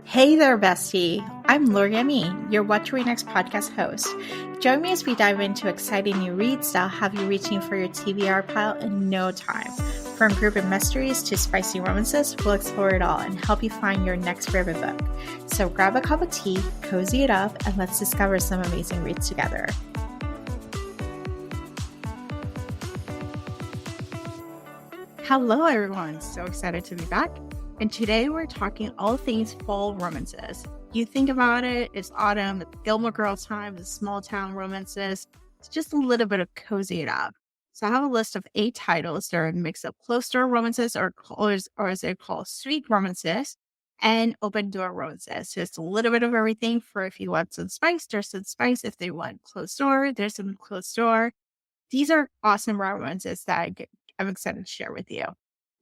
Hey there, bestie. I'm Lara, your What to Read Next podcast host. Join me as we dive into exciting new reads that'll have you reaching for your TBR pile in no time. From group mysteries to spicy romances, we'll explore it all and help you find your next favorite book. So grab a cup of tea, cozy it up, and let's discover some amazing reads together. Hello, everyone. So excited to be back. And today we're talking all things fall romances. You think about it, it's autumn, it's Gilmore Girl time, it's small town romances. It's just a little bit of cozy it up. So I have a list of 8 titles that are a mix of closed door romances or as they call sweet romances and open door romances. So it's a little bit of everything. For if you want some spice, there's some spice. If they want closed door, there's some closed door. These are awesome romances that I'm excited to share with you.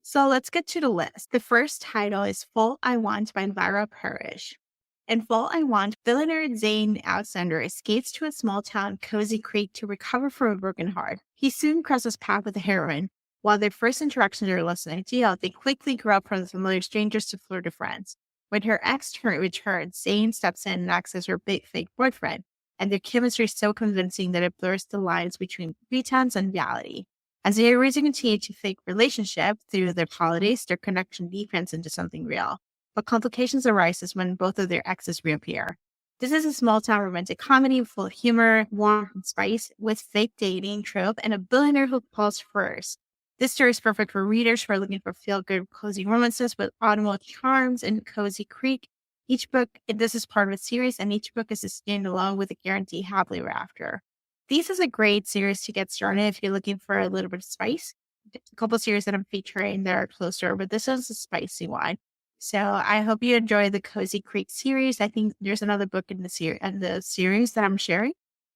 So let's get to the list. The first title is Fall I Want by Lara Parish. In Fall I Want, billionaire Zane Outlander escapes to a small town, Cozy Creek, to recover from a broken heart. He soon crosses paths with a heroine. While their first interactions are less than ideal, they quickly grow up from familiar strangers to flirty friends. When her ex returns, Zane steps in and acts as her big fake boyfriend, and their chemistry is so convincing that it blurs the lines between pretense and reality. As they originally continue to fake relationship through their holidays, their connection deepens into something real. But complications arise when both of their exes reappear. This is a small-town romantic comedy full of humor, warmth, and spice, with fake dating trope and a billionaire who falls first. This story is perfect for readers who are looking for feel-good, cozy romances with autumnal charms and Cozy Creek. This is part of a series, and each book is a standalone with a guaranteed happily ever after. This is a great series to get started if you're looking for a little bit of spice. There's a couple of series that I'm featuring that are closer, but this one's a spicy one. So I hope you enjoy the Cozy Creek series. I think there's another book in the series that I'm sharing,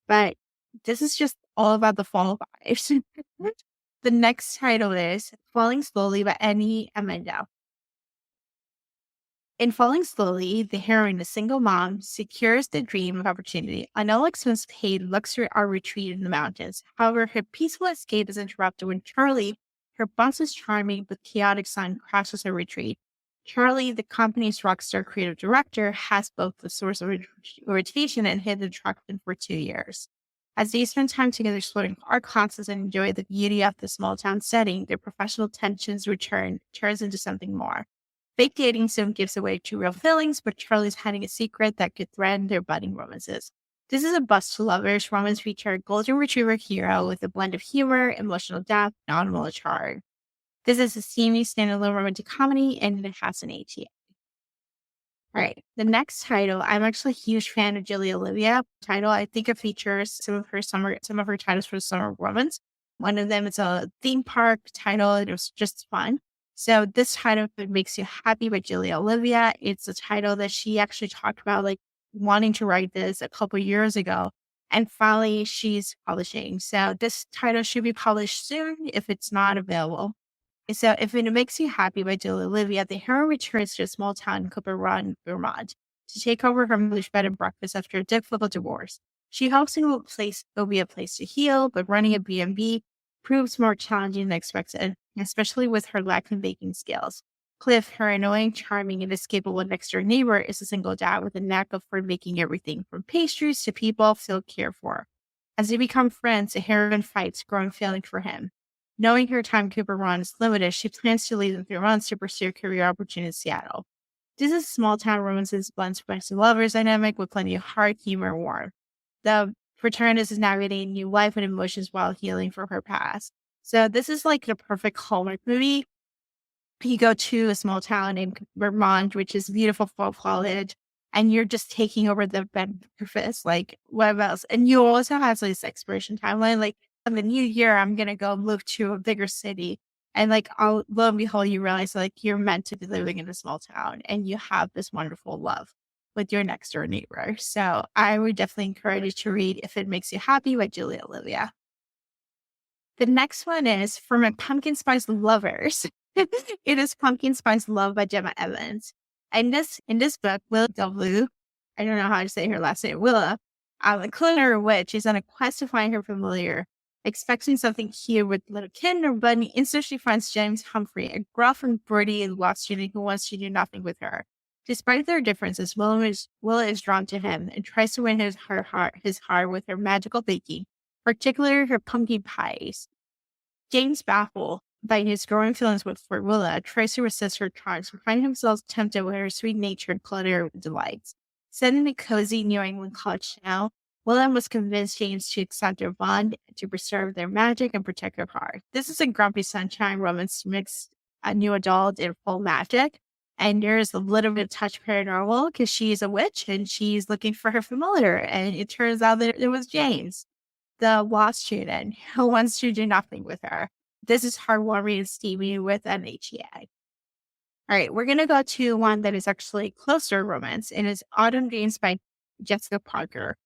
but this is just all about the fall vibes. The next title is Falling Slowly by Amendo. In Falling Slowly, the heroine, a single mom, secures the dream of opportunity. An all-expense paid luxury art retreat in the mountains. However, her peaceful escape is interrupted when Charlie, her boss's charming but chaotic son, crashes her retreat. Charlie, the company's rockstar creative director, has both the source of irritation and hidden attraction for 2 years. As they spend time together exploring art classes and enjoy the beauty of the small town setting, their professional tensions turns into something more. Fake dating soon gives away true real feelings, but Charlie's hiding a secret that could threaten their budding romances. This is a bust to lovers romance feature golden retriever hero with a blend of humor, emotional depth, and autumnal charm. This is a steamy standalone romantic comedy, and it has an ATA. All right, the next title, I'm actually a huge fan of Olivia. Title, I think it features some of her titles for the summer romance. One of them is a theme park title. It was just fun. So this title, If It Makes You Happy by Olivia, it's a title that she actually talked about, like wanting to write this a couple years ago. And finally, she's publishing. So this title should be published soon if it's not available. So If It Makes You Happy by Olivia, the hero returns to a small town in Cooper Run, Vermont, to take over her mother's bed and breakfast after a difficult divorce. She hopes it will be a place to heal, but running a B&B proves more challenging than expected, especially with her lack of baking skills. Cliff, her annoying, charming, and escapable next-door neighbor, is a single dad with a knack for making everything from pastries to people feel cared for. As they become friends, a heroine fights growing feeling for him. Knowing her time Cooper Run is limited, she plans to leave in 3 months to pursue a career opportunity in Seattle. This is small-town romances blends spicy lovers dynamic with plenty of heart, humor, and warmth. The protagonist is navigating new life and emotions while healing from her past. So this is like the perfect Hallmark movie. You go to a small town named Vermont, which is beautiful fall foliage, and you're just taking over the bed breakfast, like what else? And you also have this expiration timeline, like in the new year, I'm gonna go move to a bigger city. And like lo and behold, you realize like you're meant to be living in a small town and you have this wonderful love with your next door neighbor. So I would definitely encourage you to read If It Makes You Happy by Olivia. The next one is For My Pumpkin Spice Lovers. It is Pumpkin Spice Love by Jemma Evans. And in this book, Willa W., I don't know how to say her last name, Willa, a culinary witch, is on a quest to find her familiar Expecting something cute with little kitten or bunny, instead she finds James Humphrey, a gruff and broody law student who wants to do nothing with her. Despite their differences, Willa is drawn to him and tries to win his heart with her magical baking, particularly her pumpkin pies. James, baffled by his growing feelings for Willa, tries to resist her charms, but finds himself tempted with her sweet nature and clutter delights. Set in a cozy New England college town, Willa must convince James to accept their bond, to preserve their magic, and protect her heart. This is a grumpy sunshine romance mixed a new adult in full magic. And there's a little bit of touch paranormal because she's a witch and she's looking for her familiar. And it turns out that it was James, the law student who wants to do nothing with her. This is heartwarming and steamy with an HEA. All right, we're going to go to one that is actually closer romance, and it's Autumn Dreams by Jessica Parker.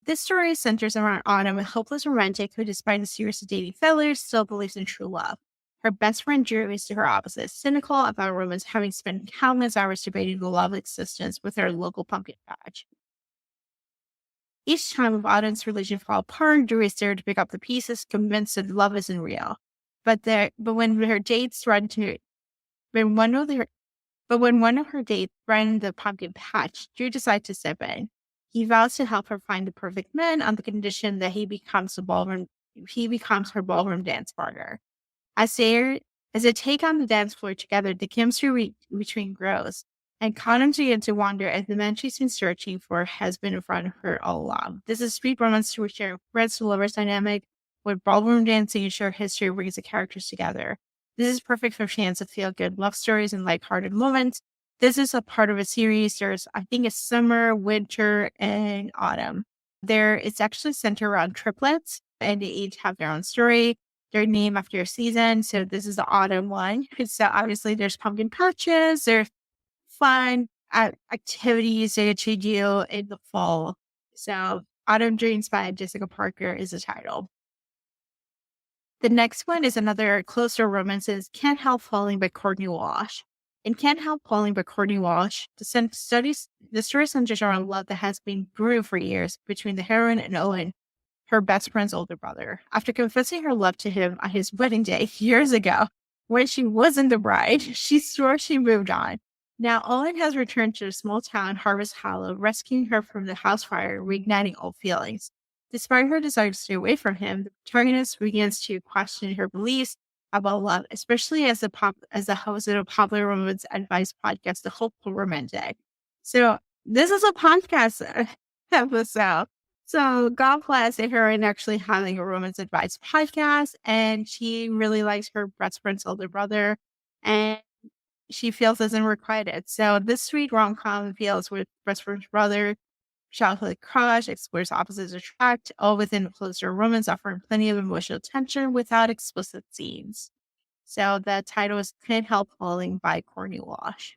This story centers around Autumn, a hopeless romantic who, despite a series of dating failures, still believes in true love. Her best friend Drew is to her opposite, cynical about romance, having spent countless hours debating the love existence with her local pumpkin patch. Each time Autumn's religion falls apart, Drew is there to pick up the pieces, convinced that love isn't real. But when one of her dates threatened the pumpkin patch, Drew decides to step in. He vows to help her find the perfect man on the condition that he becomes her ballroom dance partner. As they take on the dance floor together, the chemistry between grows, and Autumn begins to wonder if the man she's been searching for has been in front of her all along. This is a sweet romance to share Fred's lovers dynamic, with ballroom dancing and shared history brings the characters together. This is perfect for fans of feel-good love stories and lighthearted moments. This is a part of a series. There's, I think, it's summer, winter, and autumn. It's actually centered around triplets, and they each have their own story. They're named after a season. So this is the autumn one. So obviously there's pumpkin patches, there's fun activities that you do in the fall. So Autumn Dreams by Jessica Parker is the title. The next one is another closer romance, is Can't Help Falling by Courtney Walsh. In Can't Help Falling by Courtney Walsh, the story centers around love that has been brewing for years between the heroine and Owen, her best friend's older brother. After confessing her love to him on his wedding day years ago, when she wasn't the bride, she swore she moved on. Now, Owen has returned to the small town Harvest Hollow, rescuing her from the house fire, reigniting old feelings. Despite her desire to stay away from him, the protagonist begins to question her beliefs about love, especially as the host of a popular romance advice podcast, The Hopeful Romantic. So this is a podcast episode. So God bless the heroine actually having a romance advice podcast, and she really likes her best friend's older brother, and she feels as unrequited. So this sweet rom-com deals with best friend's brother, childhood crush, explores opposites attract, all within a closer romance, offering plenty of emotional tension without explicit scenes. So the title is Can't Help Falling by Courtney Walsh.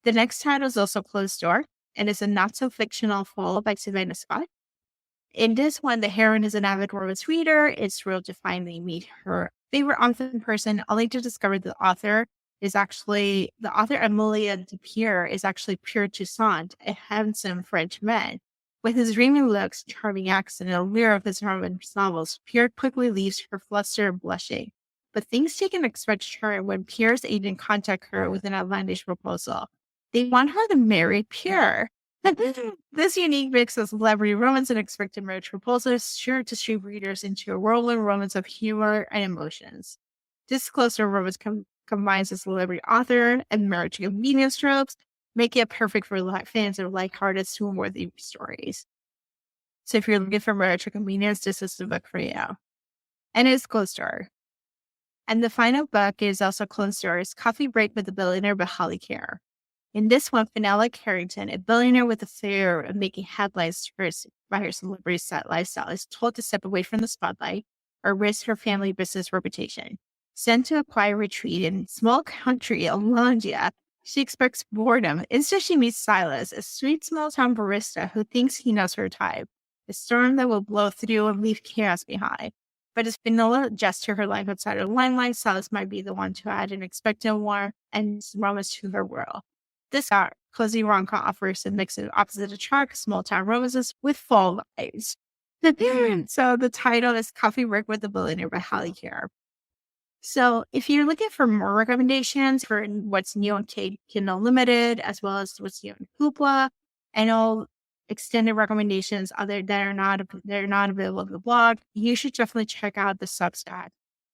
The next title is also Closed Door, and is a not-so-fictional fall by Savannah Scott. In this one, the heroine is an avid romance reader. Is thrilled to finally meet her favorite author in person, only to discover the author, Amelia de Pierre, is actually Pierre Toussaint, a handsome French man. With his dreamy looks, charming accent, and allure of his romance novels, Pierre quickly leaves her flustered and blushing. But things take an unexpected turn when Pierre's agent contacts her with an outlandish proposal. They want her to marry Pierre. This unique mix of celebrity romance and expected marriage proposal is sure to stream readers into a whirlwind romance of humor and emotions. This closer romance combines a celebrity author and marriage convenience tropes, making it perfect for fans of lighthearted, swoon-worthy stories. So if you're looking for marriage convenience, this is the book for you. And it's Closed Door. And the final book is also Closed Doors, Coffee Break with the Billionaire by Holly Kerr. In this one, Fenella Carrington, a billionaire with a fear of making headlines by her celebrity set lifestyle, is told to step away from the spotlight or risk her family business reputation. Sent to a quiet retreat in a small country, Alondia, she expects boredom. Instead, she meets Silas, a sweet small-town barista who thinks he knows her type, a storm that will blow through and leave chaos behind. But as Fenella adjusts to her life outside her limelight, Silas might be the one to add an expected warmth and romance to her world. This cozy rom-com offers a mix of opposite attract, small-town romances with fall vibes. So the title is Coffee Break with the Billionaire by Care. So if you're looking for more recommendations for what's new on Kindle Unlimited, as well as what's new on Hoopla, and all extended recommendations other that are not available in the blog, you should definitely check out the Substack.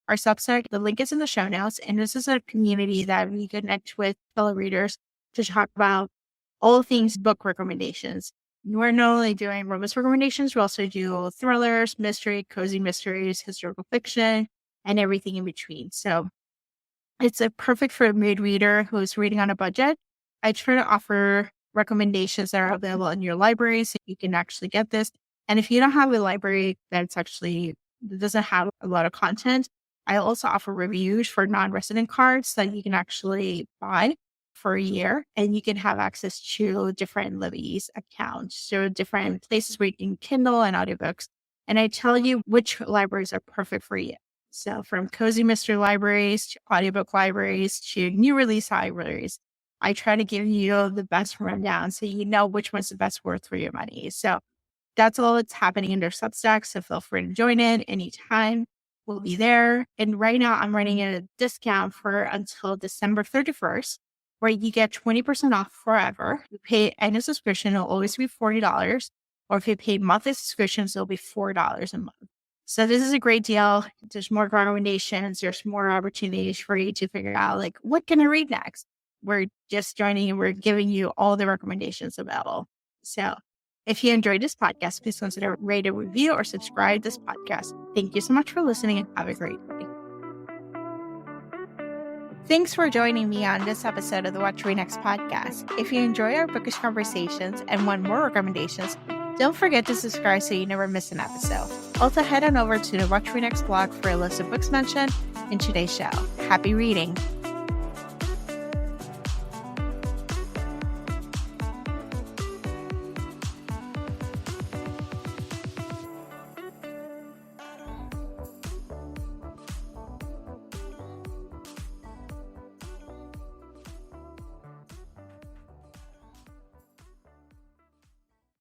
Our Substack, the link is in the show notes, and this is a community that we connect with fellow readers to talk about all things book recommendations. We're not only doing romance recommendations, we also do thrillers, mystery, cozy mysteries, historical fiction, and everything in between. So it's a perfect for a mid-reader who's reading on a budget. I try to offer recommendations that are available in your library so you can actually get this. And if you don't have a library that doesn't have a lot of content, I also offer reviews for non-resident cards that you can actually buy for a year, and you can have access to different Libby's accounts, so different places where you can Kindle and audiobooks. And I tell you which libraries are perfect for you. So from cozy mystery libraries to audiobook libraries to new release libraries, I try to give you the best rundown so you know which one's the best worth for your money. So that's all that's happening in their Substack. So feel free to join in anytime. We'll be there. And right now I'm running a discount for until December 31st, where you get 20% off forever. You pay annual subscription, it'll always be $40. Or if you pay monthly subscriptions, it'll be $4 a month. So this is a great deal. There's more recommendations. There's more opportunities for you to figure out, like, what can I read next? We're just joining and we're giving you all the recommendations available. So if you enjoyed this podcast, please consider rate a review or subscribe to this podcast. Thank you so much for listening and have a great day. Thanks for joining me on this episode of the What to Read Next podcast. If you enjoy our bookish conversations and want more recommendations, don't forget to subscribe so you never miss an episode. Also, head on over to the What to Read Next blog for a list of books mentioned in today's show. Happy reading!